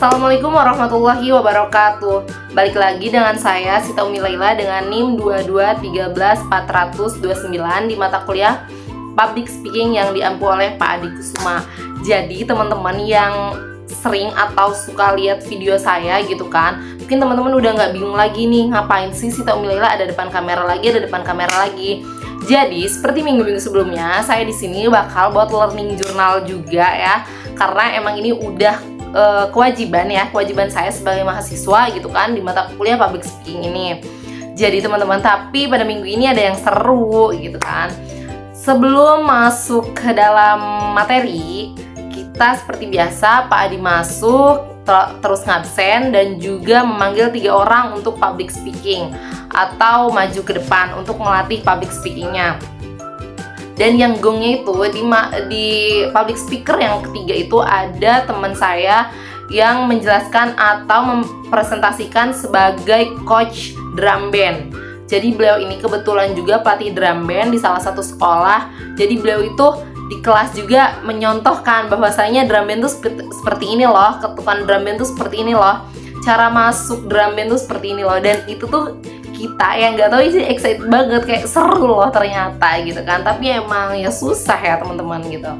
Assalamualaikum warahmatullahi wabarakatuh. Balik lagi dengan saya Sita Umi Laila dengan NIM 2213429 di mata kuliah Public Speaking yang diampu oleh Pak Adi Kusuma. Jadi teman-teman yang sering atau suka lihat video saya gitu kan, mungkin teman-teman udah nggak bingung lagi nih, ngapain sih Sita Umi Laila ada depan kamera lagi, ada depan kamera lagi. Jadi seperti minggu-minggu sebelumnya, saya di sini bakal buat learning journal juga ya, karena emang ini udah kewajiban saya sebagai mahasiswa gitu kan di mata kuliah public speaking ini. Jadi teman-teman, tapi pada minggu ini ada yang seru gitu kan. Sebelum masuk ke dalam materi, kita seperti biasa Pak Adi masuk terus ngabsen dan juga memanggil 3 orang untuk public speaking atau maju ke depan untuk melatih public speakingnya. Dan yang gongnya itu di public speaker yang ketiga itu ada teman saya yang menjelaskan atau mempresentasikan sebagai coach drum band. Jadi beliau ini kebetulan juga pelatih drum band di salah satu sekolah. Jadi beliau itu di kelas juga menyontohkan bahwasanya drum band itu seperti ini loh, ketukan drum band itu seperti ini loh, cara masuk drum band itu seperti ini loh. Dan itu tuh kita yang nggak tahu sih excited banget, kayak seru loh ternyata gitu kan, tapi emang ya susah ya teman-teman gitu.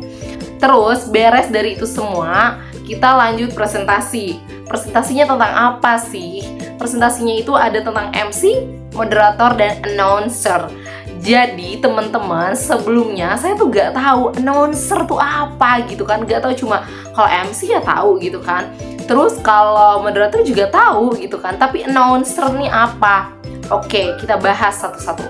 Terus beres dari itu semua, kita lanjut presentasinya tentang apa sih? Presentasinya itu ada tentang MC, moderator, dan announcer. Jadi teman-teman, sebelumnya saya tuh nggak tahu announcer tuh apa gitu kan, nggak tahu, cuma kalau MC ya tahu gitu kan, terus kalau moderator juga tahu gitu kan, tapi announcer nih apa? Oke, kita bahas satu-satu.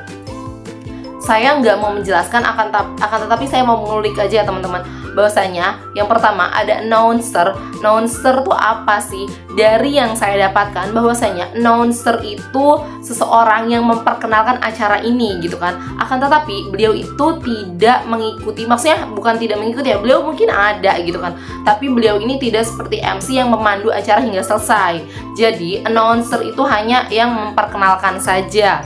Saya nggak mau menjelaskan, akan tetapi saya mau mengulik aja ya teman-teman, bahwasanya yang pertama ada announcer. Announcer tuh apa sih? Dari yang saya dapatkan bahwasanya announcer itu seseorang yang memperkenalkan acara ini gitu kan. Akan tetapi beliau itu tidak mengikuti, maksudnya bukan tidak mengikuti ya, beliau mungkin ada gitu kan, tapi beliau ini tidak seperti MC yang memandu acara hingga selesai. Jadi announcer itu hanya yang memperkenalkan saja.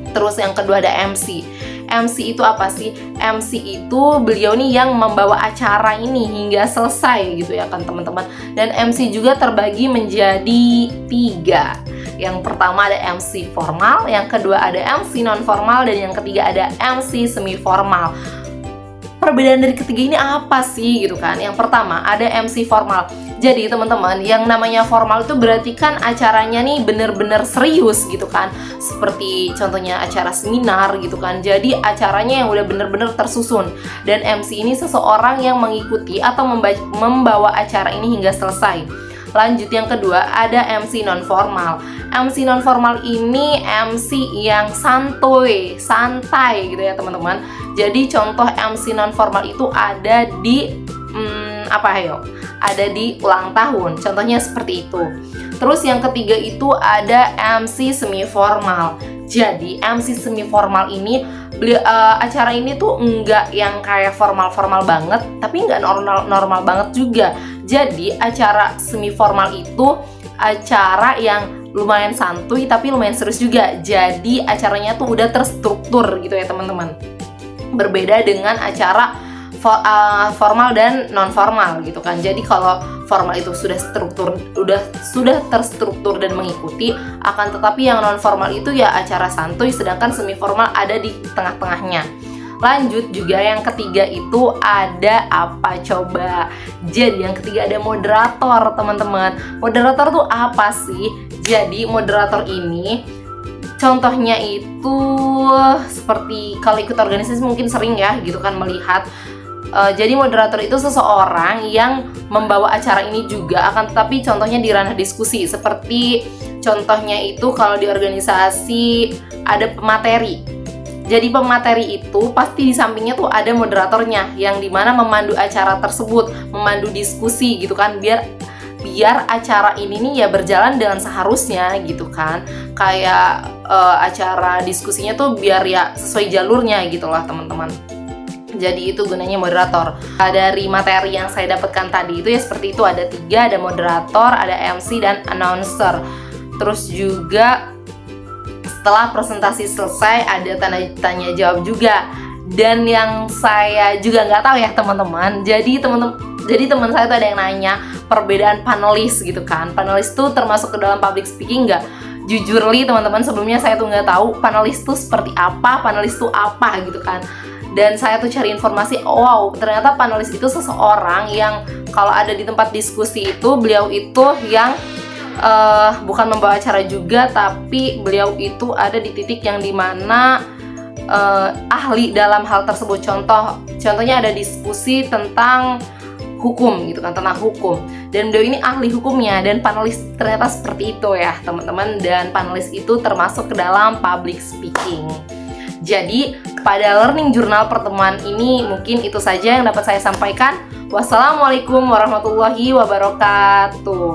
Terus yang kedua ada MC. MC itu apa sih? MC itu beliau nih yang membawa acara ini hingga selesai gitu ya kan teman-teman. Dan MC juga terbagi menjadi 3. Yang pertama ada MC formal, yang kedua ada MC non formal, dan yang ketiga ada MC semi formal. Perbedaan dari ketiga ini apa sih gitu kan? Yang pertama ada MC formal. Jadi teman-teman, yang namanya formal itu berarti kan acaranya nih bener-bener serius gitu kan, seperti contohnya acara seminar gitu kan. Jadi acaranya yang udah bener-bener tersusun. Dan MC ini seseorang yang mengikuti atau membawa acara ini hingga selesai. Lanjut yang kedua ada MC non formal. MC non formal ini MC yang santai gitu ya teman-teman. Jadi contoh MC non formal itu ada di ada di ulang tahun, contohnya seperti itu. Terus yang ketiga itu ada MC semi formal. Jadi MC semi formal ini acara ini tuh enggak yang kayak formal banget, tapi enggak normal banget juga. Jadi acara semi formal itu acara yang lumayan santuy tapi lumayan serius juga. Jadi acaranya tuh udah terstruktur gitu ya teman-teman. Berbeda dengan acara formal dan non formal gitu kan. Jadi kalau formal itu sudah terstruktur dan mengikuti, akan tetapi yang non formal itu ya acara santuy, sedangkan semi formal ada di tengah-tengahnya. Lanjut juga yang ketiga itu ada apa coba? Jadi yang ketiga ada moderator teman-teman. Moderator tuh apa sih? Jadi moderator ini contohnya itu seperti kalau ikut organisasi mungkin sering ya gitu kan melihat. Jadi moderator itu seseorang yang membawa acara ini juga, akan tetapi contohnya di ranah diskusi. Seperti contohnya itu kalau di organisasi ada pemateri. Jadi pemateri itu pasti di sampingnya tuh ada moderatornya yang dimana memandu acara tersebut, memandu diskusi gitu kan, biar acara ini nih ya berjalan dengan seharusnya gitu kan. Kayak acara diskusinya tuh biar ya sesuai jalurnya gitu lah teman-teman. Jadi itu gunanya moderator. Dari materi yang saya dapatkan tadi itu ya seperti itu, ada 3, ada moderator, ada MC, dan announcer. Terus juga setelah presentasi selesai ada tanya jawab juga. Dan yang saya juga nggak tahu ya teman-teman, jadi teman-teman Jadi teman saya tuh ada yang nanya perbedaan panelis gitu kan. Panelis tuh termasuk ke dalam public speaking nggak? Jujur li teman-teman, sebelumnya saya tuh nggak tahu panelis tuh seperti apa, panelis tuh apa gitu kan. Dan saya tuh cari informasi, wow ternyata panelis itu seseorang yang kalau ada di tempat diskusi itu, beliau itu yang bukan membawa acara juga, tapi beliau itu ada di titik yang dimana ahli dalam hal tersebut. Contohnya ada diskusi tentang hukum gitu kan, tentang hukum, dan beliau ini ahli hukumnya. Dan panelis ternyata seperti itu ya teman-teman, dan panelis itu termasuk ke dalam public speaking. Jadi pada learning journal pertemuan ini mungkin itu saja yang dapat saya sampaikan. Wassalamualaikum warahmatullahi wabarakatuh.